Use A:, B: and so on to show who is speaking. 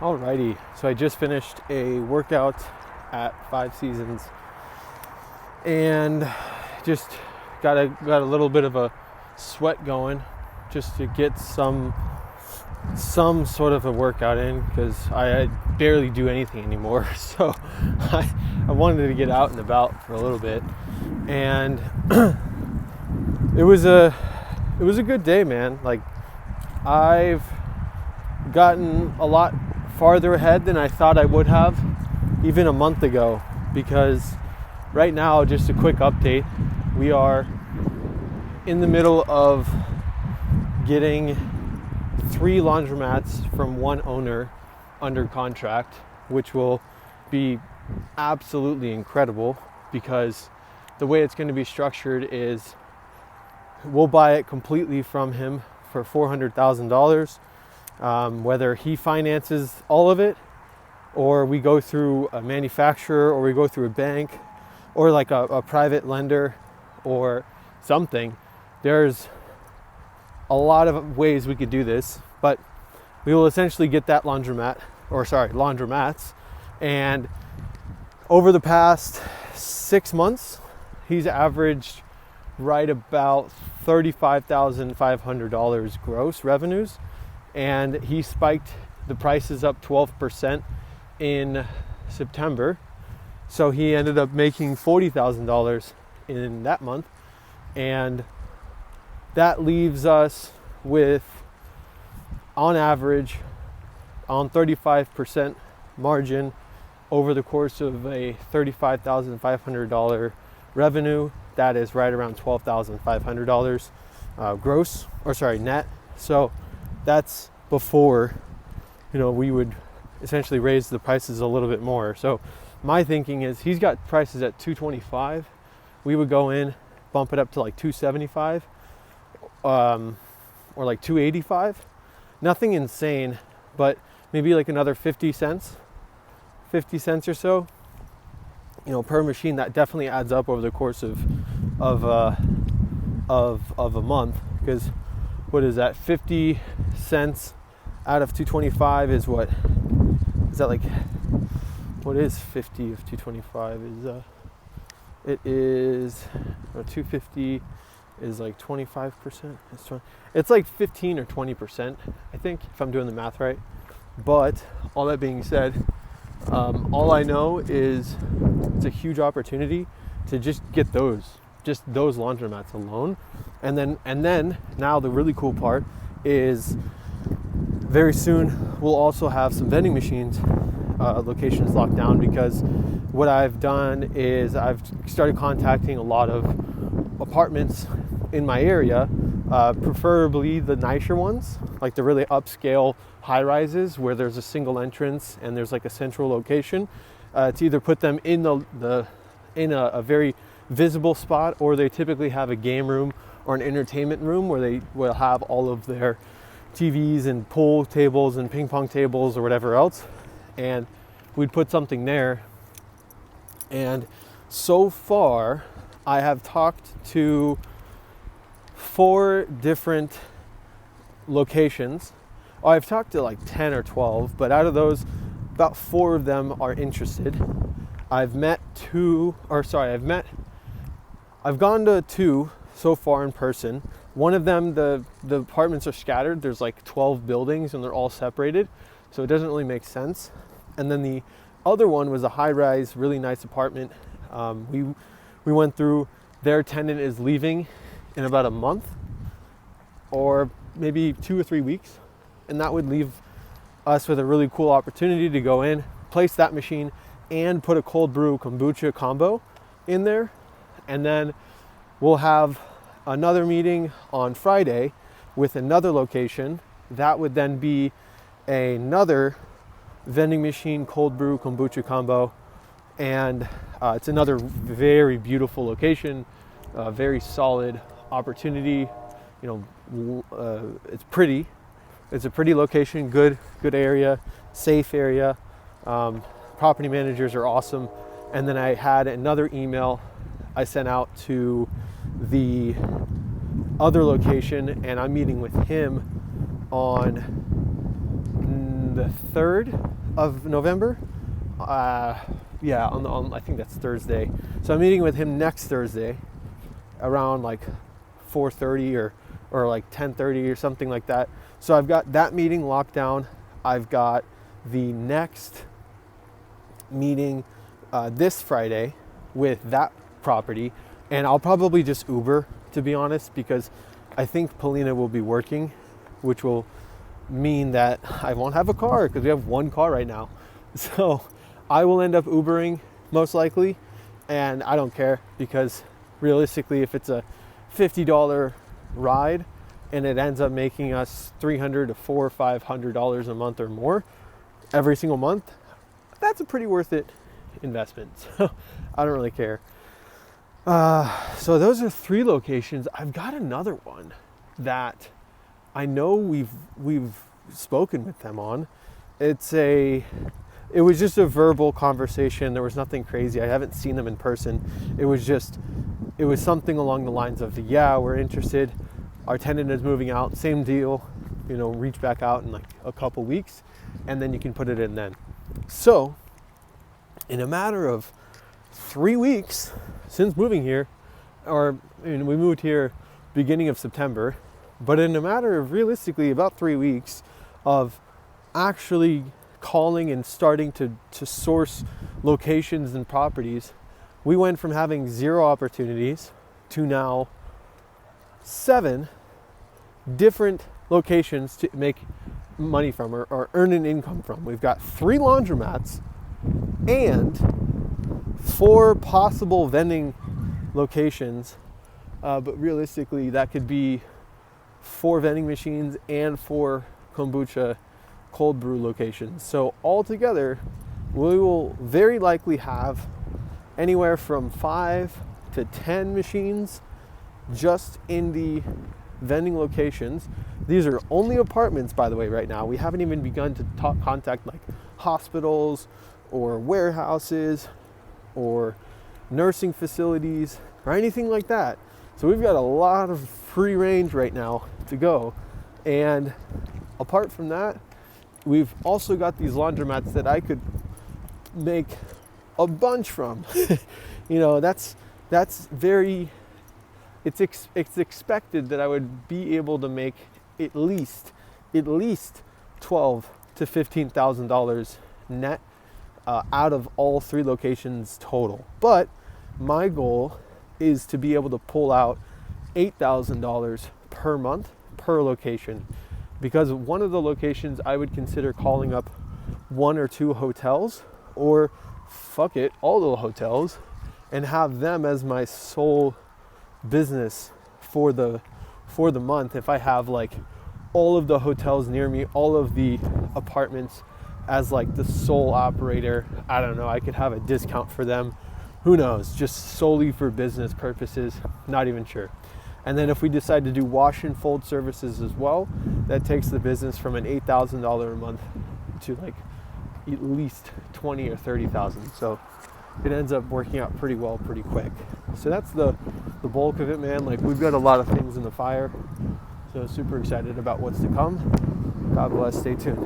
A: Alrighty, so I just finished a workout at 5 Seasons and just got a little bit of a sweat going just to get some sort of a workout in, because I barely do anything anymore. So I wanted to get out and about for a little bit, and it was a good day, man. Like, I've gotten a lot farther ahead than I thought I would have even a month ago, because right now, just a quick update, we are in the middle of getting 3 laundromats from one owner under contract, which will be absolutely incredible, because the way it's going to be structured is we'll buy it completely from him for $400,000. Whether he finances all of it, or we go through a manufacturer, or we go through a bank, or like a private lender or something. There's a lot of ways we could do this, but we will essentially get that laundromats. And over the past 6 months, he's averaged right about $35,500 gross revenues. And he spiked the prices up 12% in September. So he ended up making $40,000 in that month. And that leaves us with, on average, on 35% margin over the course of a $35,500 revenue. That is right around $12,500 net. So that's before, we would essentially raise the prices a little bit more. So my thinking is, he's got prices at $225. We would go in, bump it up to like $275, or like $285. Nothing insane, but maybe like another 50 cents or so, per machine. That definitely adds up over the course of a month, because what is that? 50 cents out of 225 is what? Is that like, what is 50 of 225? It is 250 is like 25%. It's like 15 or 20%, I think, if I'm doing the math right. But all that being said, all I know is it's a huge opportunity to just get those laundromats alone. And then now the really cool part is, very soon we'll also have some vending machines locations locked down, because what I've done is I've started contacting a lot of apartments in my area, preferably the nicer ones, like the really upscale high rises where there's a single entrance and there's like a central location, to either put them in a very visible spot, or they typically have a game room or an entertainment room where they will have all of their TVs and pool tables and ping pong tables or whatever else, and we'd put something there. And so far I have talked to 4 different locations. I've talked to like 10 or 12, but out of those, about 4 of them are interested. I've gone to 2 so far in person. One of them, the apartments are scattered. There's like 12 buildings and they're all separated, so it doesn't really make sense. And then the other one was a high-rise, really nice apartment. We went through. Their tenant is leaving in about a month, or maybe 2 or 3 weeks, and that would leave us with a really cool opportunity to go in, place that machine, and put a cold brew kombucha combo in there. And then we'll have another meeting on Friday with another location. That would then be another vending machine cold brew kombucha combo. And it's another very beautiful location, very solid opportunity. It's pretty. It's a pretty location, good area, safe area. Property managers are awesome. And then I had another email I sent out to the other location, and I'm meeting with him on the 3rd of November. Yeah, on I think that's Thursday. So I'm meeting with him next Thursday around like 4:30 or like 10:30 or something like that. So I've got that meeting locked down. I've got the next meeting this Friday with that property, and I'll probably just Uber, to be honest, because I think Polina will be working, which will mean that I won't have a car because we have one car right now. So I will end up Ubering most likely, and I don't care because realistically, if it's a $50 ride and it ends up making us $300 to $400 or $500 a month or more every single month, that's a pretty worth it investment. So I don't really care. So those are 3 locations. I've got another one that I know we've spoken with them on. It was just a verbal conversation. There was nothing crazy. I haven't seen them in person. It was something along the lines of, yeah, we're interested. Our tenant is moving out. Same deal. Reach back out in like a couple weeks, and then you can put it in then. So, in a matter of 3 weeks since moving here, we moved here beginning of September, but in a matter of realistically about 3 weeks of actually calling and starting to source locations and properties, we went from having 0 opportunities to now 7 different locations to make money from or earn an income from. We've got 3 laundromats and 4 possible vending locations, but realistically that could be 4 vending machines and 4 kombucha cold brew locations. So altogether, we will very likely have anywhere from 5 to 10 machines just in the vending locations. These are only apartments, by the way, right now. We haven't even begun to contact like hospitals or warehouses or nursing facilities or anything like that. So we've got a lot of free range right now to go. And apart from that, we've also got these laundromats that I could make a bunch from. That's very, it's expected that I would be able to make at least $12,000 to $15,000 net out of all 3 locations total. But my goal is to be able to pull out $8,000 per month per location, because one of the locations I would consider calling up 1 or 2 hotels, or fuck it, all the hotels, and have them as my sole business for the month. If I have like all of the hotels near me, all of the apartments as like the sole operator, I don't know, I could have a discount for them. Who knows? Just solely for business purposes, not even sure. And then if we decide to do wash and fold services as well, that takes the business from an $8,000 a month to like at least 20 or 30,000. So it ends up working out pretty well, pretty quick. So that's the bulk of it, man. Like, we've got a lot of things in the fire. So super excited about what's to come. God bless. Stay tuned.